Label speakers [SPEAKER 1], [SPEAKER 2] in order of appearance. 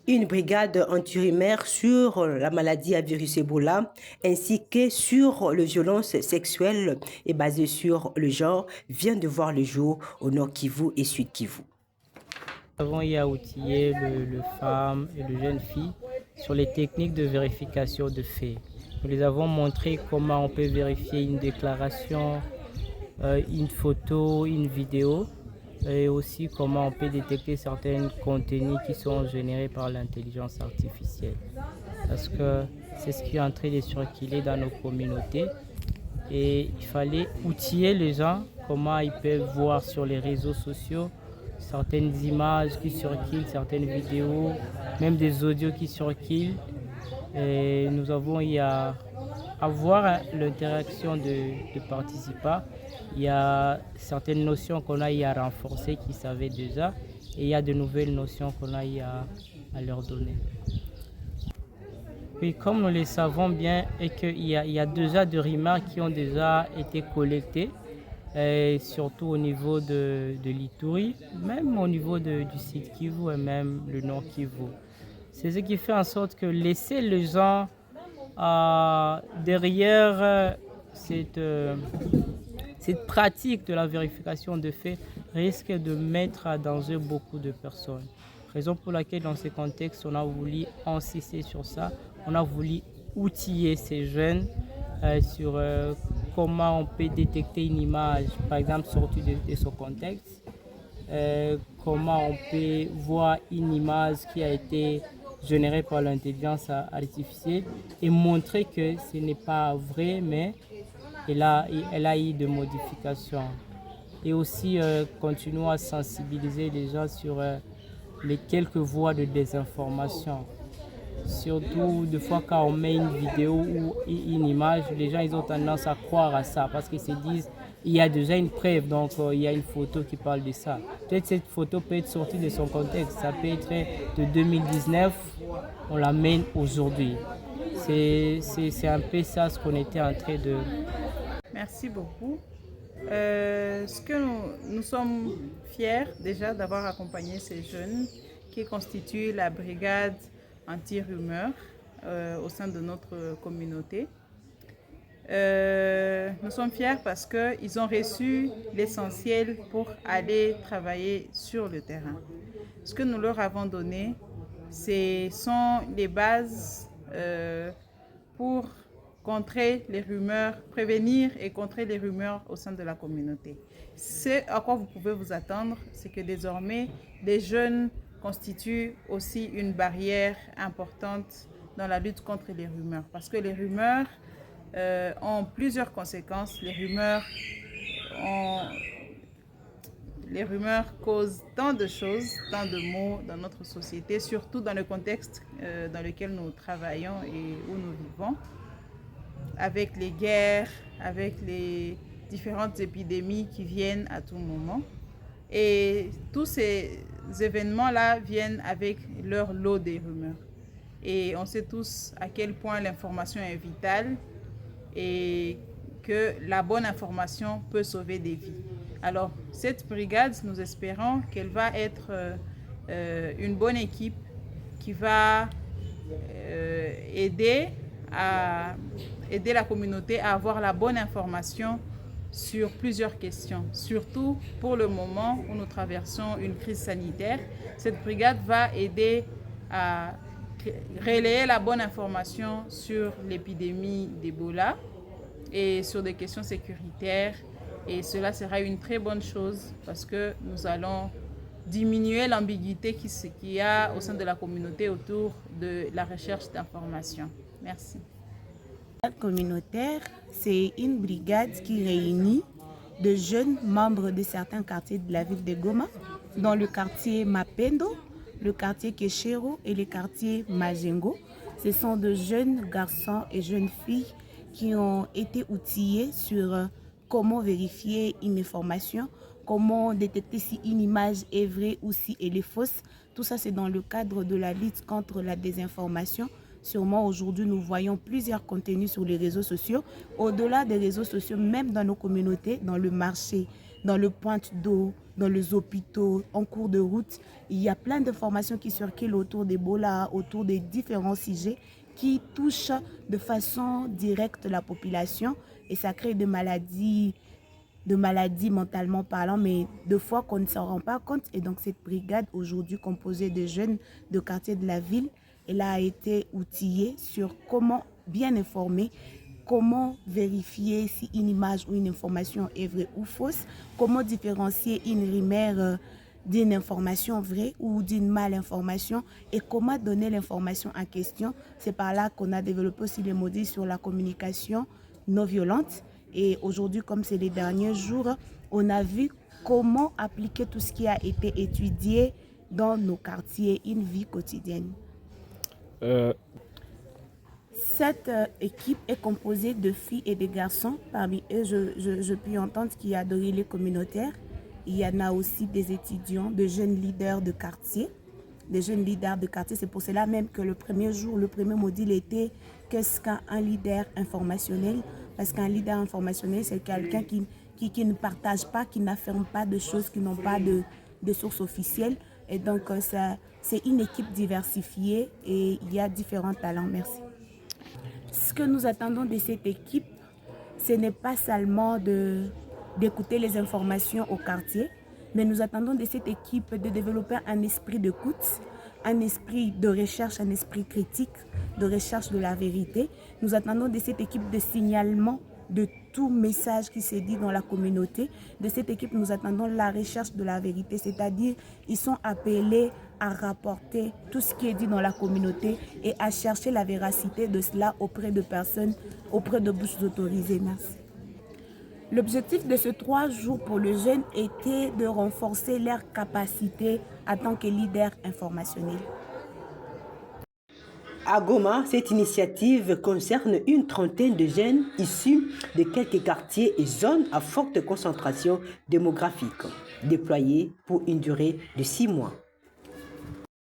[SPEAKER 1] une brigade intérimaire sur la maladie à virus Ebola ainsi que sur les violences sexuelles et basées sur le genre vient de voir le jour au Nord Kivu et Sud Kivu.
[SPEAKER 2] Avant, il y a outillé le femmes et le jeunes filles sur les techniques de vérification de faits. Nous les avons montré comment on peut vérifier une déclaration, une photo, une vidéo, et aussi comment on peut détecter certains contenus qui sont générés par l'intelligence artificielle. Parce que c'est ce qui est en train de circuler dans nos communautés. Et il fallait outiller les gens, comment ils peuvent voir sur les réseaux sociaux certaines images qui circulent, certaines vidéos, même des audios qui circulent. Et nous avons eu à avoir l'interaction de participants. Il y a certaines notions qu'on a eu à renforcer qu'ils savaient déjà et il y a de nouvelles notions qu'on a eu à leur donner. Oui, comme nous le savons bien, et qu'il y a déjà des rumeurs qui ont déjà été collectées, et surtout au niveau de l'Ituri, même au niveau du sud Kivu et même le nord Kivu. C'est ce qui fait en sorte que laisser les gens derrière cette pratique de la vérification de faits risque de mettre en danger beaucoup de personnes. Raison pour laquelle dans ce contexte, on a voulu insister sur ça, on a voulu outiller ces jeunes sur comment on peut détecter une image, par exemple sortie de son contexte, comment on peut voir une image qui a été générée par l'intelligence artificielle et montrer que ce n'est pas vrai, mais elle a eu des modifications. Et aussi continuons à sensibiliser les gens sur les quelques voies de désinformation. Surtout, des fois, quand on met une vidéo ou une image, les gens ils ont tendance à croire à ça parce qu'ils se disent il y a déjà une preuve, donc il y a une photo qui parle de ça. Peut-être cette photo peut être sortie de son contexte, ça peut être de 2019, on l'amène aujourd'hui. C'est un peu ça ce qu'on était en train de...
[SPEAKER 3] Merci beaucoup. Ce que nous sommes fiers déjà d'avoir accompagné ces jeunes qui constituent la brigade anti-rumeurs au sein de notre communauté. Nous sommes fiers parce qu'ils ont reçu l'essentiel pour aller travailler sur le terrain. Ce que nous leur avons donné, ce sont les bases pour contrer les rumeurs, prévenir et contrer les rumeurs au sein de la communauté. Ce à quoi vous pouvez vous attendre, c'est que désormais, les jeunes constituent aussi une barrière importante dans la lutte contre les rumeurs. Parce que les rumeurs ont plusieurs conséquences. Les rumeurs causent tant de choses, tant de maux dans notre société, surtout dans le contexte dans lequel nous travaillons et où nous vivons, avec les guerres, avec les différentes épidémies qui viennent à tout moment. Et tous ces événements-là viennent avec leur lot de rumeurs. Et on sait tous à quel point l'information est vitale et que la bonne information peut sauver des vies. Alors, cette brigade, nous espérons qu'elle va être une bonne équipe qui va aider la communauté à avoir la bonne information sur plusieurs questions. Surtout pour le moment où nous traversons une crise sanitaire, cette brigade va aider à relayer la bonne information sur l'épidémie d'Ebola et sur des questions sécuritaires. Et cela sera une très bonne chose parce que nous allons diminuer l'ambiguïté qu'il y a au sein de la communauté autour de la recherche d'informations. Merci.
[SPEAKER 4] La communautaire, c'est une brigade qui réunit de jeunes membres de certains quartiers de la ville de Goma, dans le quartier Mapendo, le quartier Keshero et le quartier Majengo. Ce sont de jeunes garçons et jeunes filles qui ont été outillés sur comment vérifier une information, comment détecter si une image est vraie ou si elle est fausse. Tout ça, c'est dans le cadre de la lutte contre la désinformation. Sûrement aujourd'hui, nous voyons plusieurs contenus sur les réseaux sociaux. Au-delà des réseaux sociaux, même dans nos communautés, dans le marché dans le pointe d'eau, dans les hôpitaux, en cours de route. Il y a plein d'informations qui circulent autour d'Ebola, autour des différents sujets qui touchent de façon directe la population et ça crée des maladies mentalement parlant, mais de fois qu'on ne s'en rend pas compte. Et donc cette brigade, aujourd'hui composée de jeunes de quartier de la ville, elle a été outillée sur comment bien informer, comment vérifier si une image ou une information est vraie ou fausse, comment différencier une rumeur d'une information vraie ou d'une malinformation et comment donner l'information en question. C'est par là qu'on a développé aussi les modules sur la communication non violente. Et aujourd'hui, comme c'est les derniers jours, on a vu comment appliquer tout ce qui a été étudié dans nos quartiers, une vie quotidienne. Cette équipe est composée de filles et de garçons. Parmi eux, je puis entendre qu'il y a des relais communautaires. Il y en a aussi des étudiants, de jeunes leaders de quartier. Des jeunes leaders de quartier, c'est pour cela même que le premier jour, le premier module était qu'est-ce qu'un leader informationnel? Parce qu'un leader informationnel, c'est quelqu'un qui ne partage pas, qui n'affirme pas de choses qui n'ont pas de sources officielles. Et donc, c'est une équipe diversifiée et il y a différents talents. Merci. Ce que nous attendons de cette équipe, ce n'est pas seulement d'écouter les informations au quartier, mais nous attendons de cette équipe de développer un esprit d'écoute, un esprit de recherche, un esprit critique, de recherche de la vérité. Nous attendons de cette équipe de signalement de tout message qui se dit dans la communauté. De cette équipe, nous attendons la recherche de la vérité, c'est-à-dire ils sont appelés à rapporter tout ce qui est dit dans la communauté et à chercher la véracité de cela auprès de personnes, auprès de bouches autorisées. Merci. L'objectif de ces 3 jours pour les jeunes était de renforcer leur capacité en tant que leader informationnel.
[SPEAKER 1] À Goma, cette initiative concerne une trentaine de jeunes issus de quelques quartiers et zones à forte concentration démographique, déployés pour une durée de 6 mois.